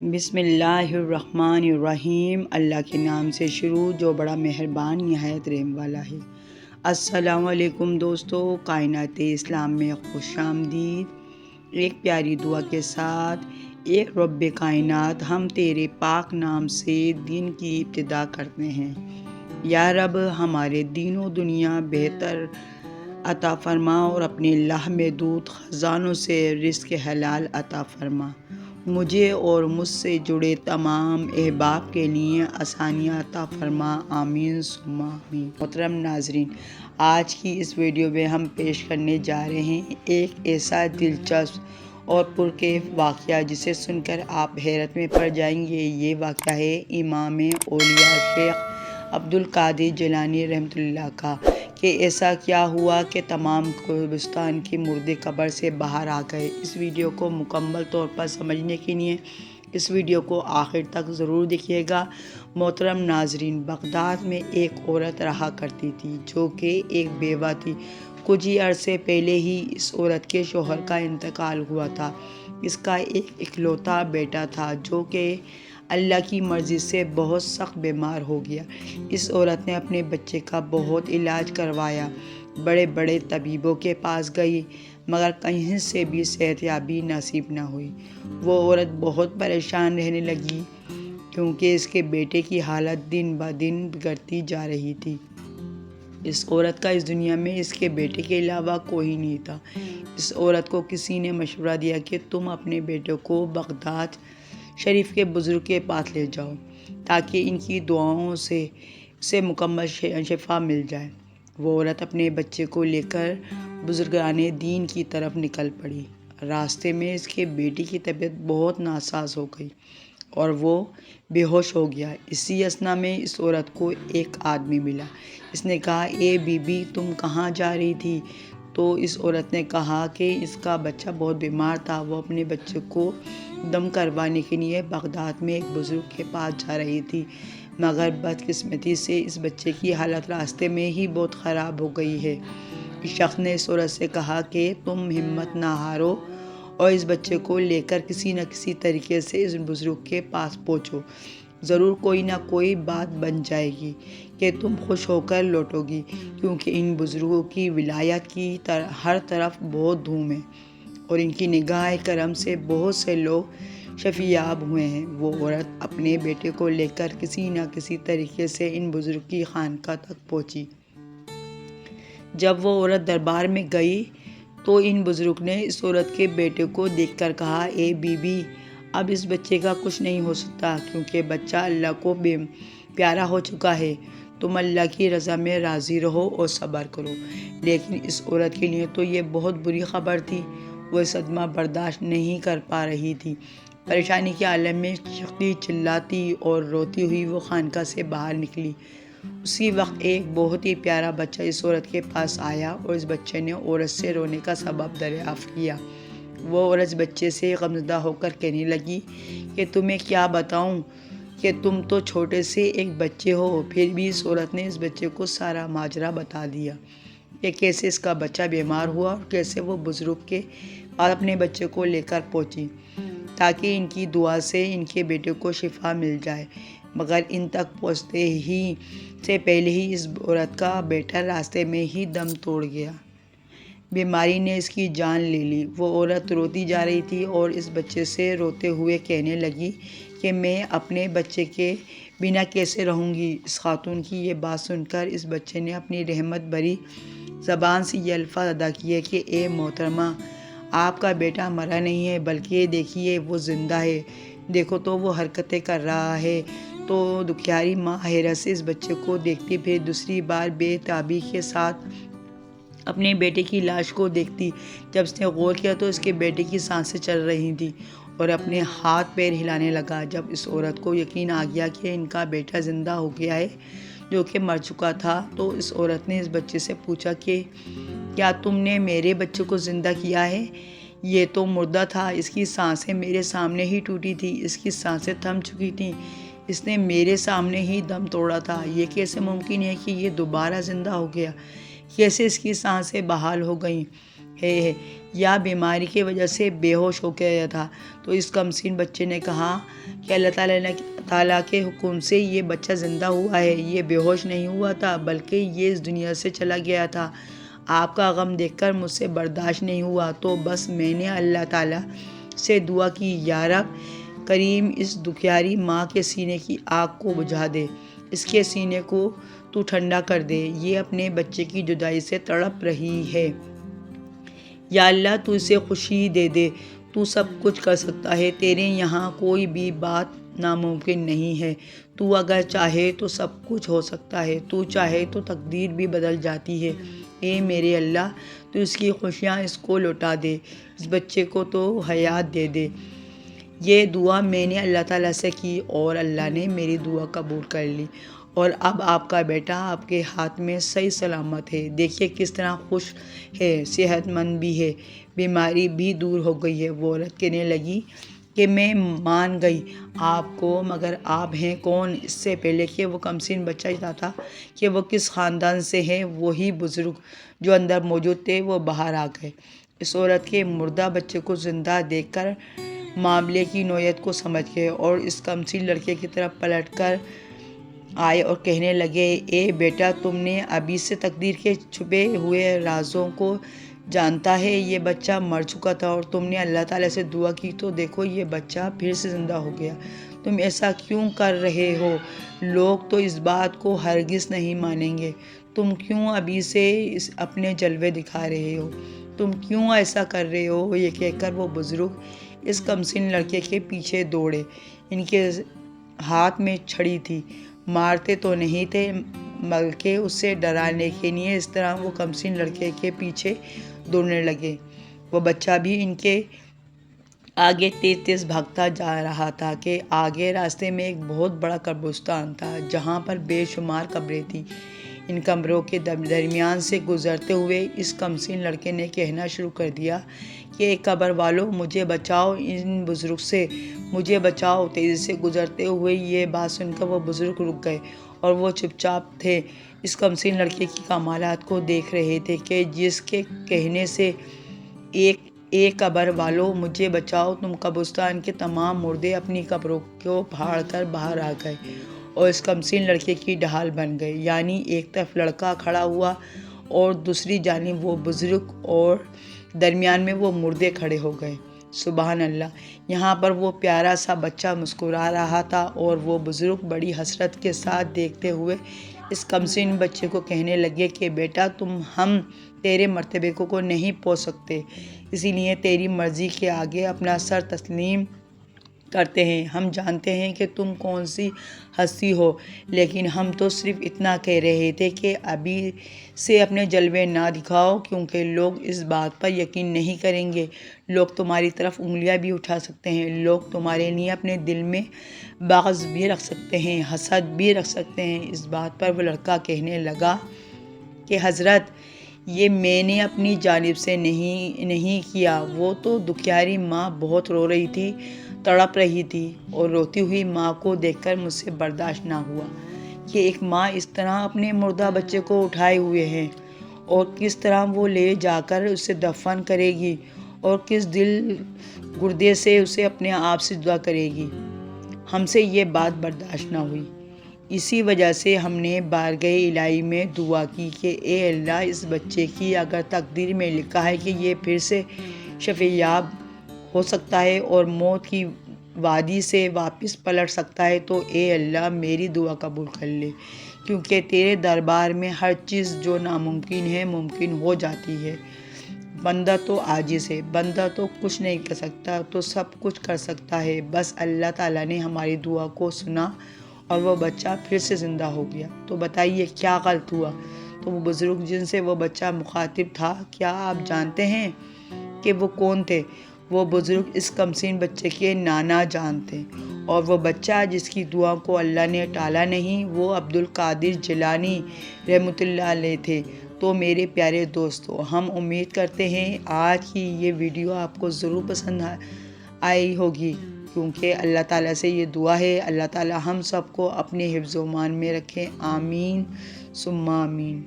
بسم اللہ الرحمن الرحیم۔ اللہ کے نام سے شروع جو بڑا مہربان نہایت رحم والا ہے۔ السلام علیکم دوستو، کائنات اسلام میں خوش آمدید۔ ایک پیاری دعا کے ساتھ ایک رب کائنات، ہم تیرے پاک نام سے دین کی ابتدا کرتے ہیں۔ یا رب، ہمارے دین و دنیا بہتر عطا فرما اور اپنے لامحدود خزانوں سے رزق حلال عطا فرما۔ مجھے اور مجھ سے جڑے تمام احباب کے لیے آسانیاں عطا فرما، آمین ثم آمین۔ محترم ناظرین، آج کی اس ویڈیو میں ہم پیش کرنے جا رہے ہیں ایک ایسا دلچسپ اور پرکیف واقعہ جسے سن کر آپ حیرت میں پڑ جائیں گے۔ یہ واقعہ ہے امام اولیاء شیخ عبدالقادر جیلانی رحمۃ اللہ کا، کہ ایسا کیا ہوا کہ تمام قبرستان کے مردے قبر سے باہر آ گئے۔ اس ویڈیو کو مکمل طور پر سمجھنے کے لیے اس ویڈیو کو آخر تک ضرور دیکھیے گا۔ محترم ناظرین، بغداد میں ایک عورت رہا کرتی تھی جو کہ ایک بیوہ تھی۔ کچھ ہی عرصے پہلے ہی اس عورت کے شوہر کا انتقال ہوا تھا۔ اس کا ایک اکلوتا بیٹا تھا جو کہ اللہ کی مرضی سے بہت سخت بیمار ہو گیا۔ اس عورت نے اپنے بچے کا بہت علاج کروایا، بڑے بڑے طبیبوں کے پاس گئی، مگر کہیں سے بھی صحت یابی نصیب نہ ہوئی۔ وہ عورت بہت پریشان رہنے لگی کیونکہ اس کے بیٹے کی حالت دن بہ دن بگڑتی جا رہی تھی۔ اس عورت کا اس دنیا میں اس کے بیٹے کے علاوہ کوئی نہیں تھا۔ اس عورت کو کسی نے مشورہ دیا کہ تم اپنے بیٹے کو بغداد شریف کے بزرگ کے پاس لے جاؤ تاکہ ان کی دعاؤں سے اسے مکمل شفا مل جائے۔ وہ عورت اپنے بچے کو لے کر بزرگان دین کی طرف نکل پڑی۔ راستے میں اس کے بیٹے کی طبیعت بہت ناساز ہو گئی اور وہ بے ہوش ہو گیا۔ اسی اثنا میں اس عورت کو ایک آدمی ملا۔ اس نے کہا، اے بی بی، تم کہاں جا رہی تھی؟ تو اس عورت نے کہا کہ اس کا بچہ بہت بیمار تھا، وہ اپنے بچے کو دم کروانے کے لیے بغداد میں ایک بزرگ کے پاس جا رہی تھی، مگر بدقسمتی سے اس بچے کی حالت راستے میں ہی بہت خراب ہو گئی ہے۔ اس شخص نے اس عورت سے کہا کہ تم ہمت نہ ہارو اور اس بچے کو لے کر کسی نہ کسی طریقے سے اس بزرگ کے پاس پہنچو، ضرور کوئی نہ کوئی بات بن جائے گی کہ تم خوش ہو کر لوٹو گی، کیونکہ ان بزرگوں کی ولایت کی ہر طرف بہت دھوم ہے اور ان کی نگاہ کرم سے بہت سے لوگ شفیاب ہوئے ہیں۔ وہ عورت اپنے بیٹے کو لے کر کسی نہ کسی طریقے سے ان بزرگ کی خانقاہ تک پہنچی۔ جب وہ عورت دربار میں گئی تو ان بزرگ نے اس عورت کے بیٹے کو دیکھ کر کہا، اے بی بی، اب اس بچے کا کچھ نہیں ہو سکتا کیونکہ بچہ اللہ کو پیارا ہو چکا ہے۔ تم اللہ کی رضا میں راضی رہو اور صبر کرو۔ لیکن اس عورت کے لیے تو یہ بہت بری خبر تھی۔ وہ صدمہ برداشت نہیں کر پا رہی تھی۔ پریشانی کے عالم میں چیختی چلاتی اور روتی ہوئی وہ خانقاہ سے باہر نکلی۔ اسی وقت ایک بہت ہی پیارا بچہ اس عورت کے پاس آیا اور اس بچے نے عورت سے رونے کا سبب دریافت کیا۔ وہ عورت اس بچے سے غمزدہ ہو کر کہنے لگی کہ تمہیں کیا بتاؤں کہ تم تو چھوٹے سے ایک بچے ہو۔ پھر بھی اس عورت نے اس بچے کو سارا ماجرا بتا دیا کہ کیسے اس کا بچہ بیمار ہوا اور کیسے وہ بزرگ کے پاس اپنے بچے کو لے کر پہنچی تاکہ ان کی دعا سے ان کے بیٹے کو شفا مل جائے، مگر ان تک پہنچتے ہی سے پہلے ہی اس عورت کا بیٹا راستے میں ہی دم توڑ گیا۔ بیماری نے اس کی جان لے لی۔ وہ عورت روتی جا رہی تھی اور اس بچے سے روتے ہوئے کہنے لگی کہ میں اپنے بچے کے بنا کیسے رہوں گی۔ اس خاتون کی یہ بات سن کر اس بچے نے اپنی رحمت بھری زبان سے یہ الفاظ ادا کیے کہ اے محترمہ، آپ کا بیٹا مرا نہیں ہے بلکہ دیکھیے وہ زندہ ہے، دیکھو تو وہ حرکتیں کر رہا ہے۔ تو دکھیاری ماں حیرت سے اس بچے کو دیکھتی، پھر دوسری بار بے تابی کے ساتھ اپنے بیٹے کی لاش کو دیکھتی۔ جب اس نے غور کیا تو اس کے بیٹے کی سانسیں چل رہی تھیں اور اپنے ہاتھ پیر ہلانے لگا۔ جب اس عورت کو یقین آ گیا کہ ان کا بیٹا زندہ ہو گیا ہے جو کہ مر چکا تھا، تو اس عورت نے اس بچے سے پوچھا کہ کیا تم نے میرے بچے کو زندہ کیا ہے؟ یہ تو مردہ تھا، اس کی سانسیں میرے سامنے ہی ٹوٹی تھی، اس کی سانسیں تھم چکی تھیں، اس نے میرے سامنے ہی دم توڑا تھا، یہ کیسے ممکن ہے کہ یہ دوبارہ زندہ ہو گیا؟ کیسے اس کی سانسیں بحال ہو گئیں؟ ہے یا بیماری کی وجہ سے بے ہوش ہو گیا تھا۔ تو اس کمسین بچے نے کہا کہ اللہ تعالیٰ کے حکم سے یہ بچہ زندہ ہوا ہے، یہ بے ہوش نہیں ہوا تھا بلکہ یہ اس دنیا سے چلا گیا تھا۔ آپ کا غم دیکھ کر مجھ سے برداشت نہیں ہوا تو بس میں نے اللہ تعالیٰ سے دعا کی، یا رب کریم اس دکھیاری ماں کے سینے کی آگ کو بجھا دے، اس کے سینے کو تو ٹھنڈا کر دے، یہ اپنے بچے کی جدائی سے تڑپ رہی ہے۔ یا اللہ تو اسے خوشی دے دے، تو سب کچھ کر سکتا ہے، تیرے یہاں کوئی بھی بات ناممکن نہیں ہے، تو اگر چاہے تو سب کچھ ہو سکتا ہے، تو چاہے تو تقدیر بھی بدل جاتی ہے۔ اے میرے اللہ تو اس کی خوشیاں اس کو لوٹا دے، اس بچے کو تو حیات دے دے۔ یہ دعا میں نے اللہ تعالیٰ سے کی اور اللہ نے میری دعا قبول کر لی، اور اب آپ کا بیٹا آپ کے ہاتھ میں صحیح سلامت ہے۔ دیکھیے کس طرح خوش ہے، صحت مند بھی ہے، بیماری بھی دور ہو گئی ہے۔ وہ عورت کہنے لگی کہ میں مان گئی آپ کو، مگر آپ ہیں کون؟ اس سے پہلے کہ وہ کمسین بچہ چاہتا تھا کہ وہ کس خاندان سے ہے، وہی بزرگ جو اندر موجود تھے وہ باہر آ گئے۔ اس عورت کے مردہ بچے کو زندہ دیکھ کر معاملے کی نوعیت کو سمجھ گئے اور اس کمسین لڑکے کی طرف پلٹ کر آئے اور کہنے لگے، اے بیٹا تم نے ابھی سے تقدیر کے چھپے ہوئے رازوں کو جانتا ہے۔ یہ بچہ مر چکا تھا اور تم نے اللہ تعالیٰ سے دعا کی تو دیکھو یہ بچہ پھر سے زندہ ہو گیا۔ تم ایسا کیوں کر رہے ہو؟ لوگ تو اس بات کو ہرگز نہیں مانیں گے۔ تم کیوں ابھی سے اپنے جلوے دکھا رہے ہو؟ تم کیوں ایسا کر رہے ہو؟ یہ کہہ کر وہ بزرگ اس کمسین لڑکے کے پیچھے دوڑے۔ ان کے ہاتھ میں چھڑی تھی، مارتے تو نہیں تھے بلکہ اسے ڈرانے کے لیے اس طرح وہ کمسین لڑکے کے پیچھے دوڑنے لگے۔ وہ بچہ بھی ان کے آگے تیز تیز بھاگتا جا رہا تھا کہ آگے راستے میں ایک بہت بڑا قبرستان تھا جہاں پر بے شمار قبریں تھیں۔ ان قبروں کے درمیان سے گزرتے ہوئے اس کمسین لڑکے نے کہنا شروع کر دیا کہ اے قبر والو مجھے بچاؤ، ان بزرگ سے مجھے بچاؤ۔ تیزی سے گزرتے ہوئے یہ بات سن کر وہ بزرگ رک گئے اور وہ چپ چاپ تھے، اس کمسین لڑکے کی کمالات کو دیکھ رہے تھے کہ جس کے کہنے سے اے قبر والو مجھے بچاؤ، تم قبرستان کے تمام مردے اپنی قبروں کو پھاڑ کر باہر آ گئے اور اس کمسین لڑکے کی ڈھال بن گئے۔ یعنی ایک طرف لڑکا کھڑا ہوا اور دوسری جانب وہ بزرگ اور درمیان میں وہ مردے کھڑے ہو گئے۔ سبحان اللہ! یہاں پر وہ پیارا سا بچہ مسکرا رہا تھا اور وہ بزرگ بڑی حسرت کے ساتھ دیکھتے ہوئے اس کمسین بچے کو کہنے لگے کہ بیٹا ہم تیرے مرتبے کو نہیں پہنچ سکتے، اسی لیے تیری مرضی کے آگے اپنا سر تسلیم کرتے ہیں۔ ہم جانتے ہیں کہ تم کون سی ہستی ہو، لیکن ہم تو صرف اتنا کہہ رہے تھے کہ ابھی سے اپنے جلوے نہ دکھاؤ، کیونکہ لوگ اس بات پر یقین نہیں کریں گے۔ لوگ تمہاری طرف انگلیاں بھی اٹھا سکتے ہیں، لوگ تمہارے لیے اپنے دل میں بغض بھی رکھ سکتے ہیں، حسد بھی رکھ سکتے ہیں۔ اس بات پر وہ لڑکا کہنے لگا کہ حضرت یہ میں نے اپنی جانب سے نہیں کیا، وہ تو دکھیاری ماں بہت رو رہی تھی، تڑپ رہی تھی، اور روتی ہوئی ماں کو دیکھ کر مجھ سے برداشت نہ ہوا کہ ایک ماں اس طرح اپنے مردہ بچے کو اٹھائے ہوئے ہے اور کس طرح وہ لے جا کر اسے دفن کرے گی اور کس دل گردے سے اسے اپنے آپ سے جدا کرے گی۔ ہم سے یہ بات برداشت نہ ہوئی، اسی وجہ سے ہم نے بارگاہ الہی میں دعا کی کہ اے اللہ اس بچے کی اگر تقدیر میں لکھا ہے کہ یہ پھر سے شفا یاب ہو سکتا ہے اور موت کی وادی سے واپس پلٹ سکتا ہے تو اے اللہ میری دعا قبول کر لے، کیونکہ تیرے دربار میں ہر چیز جو ناممکن ہے ممکن ہو جاتی ہے۔ بندہ تو عاجز ہے، بندہ تو کچھ نہیں کر سکتا، تو سب کچھ کر سکتا ہے۔ بس اللہ تعالیٰ نے ہماری دعا کو سنا اور وہ بچہ پھر سے زندہ ہو گیا۔ تو بتائیے کیا غلط ہوا؟ تو وہ بزرگ جن سے وہ بچہ مخاطب تھا، کیا آپ جانتے ہیں کہ وہ کون تھے؟ وہ بزرگ اس کمسین بچے کے نانا جان تھے، اور وہ بچہ جس کی دعا کو اللہ نے ٹالا نہیں وہ عبدالقادر جیلانی رحمۃ اللہ علیہ تھے۔ تو میرے پیارے دوستو، ہم امید کرتے ہیں آج کی یہ ویڈیو آپ کو ضرور پسند آئی ہوگی، کیونکہ اللہ تعالیٰ سے یہ دعا ہے اللہ تعالیٰ ہم سب کو اپنے حفظ و امان میں رکھیں۔ آمین ثم آمین۔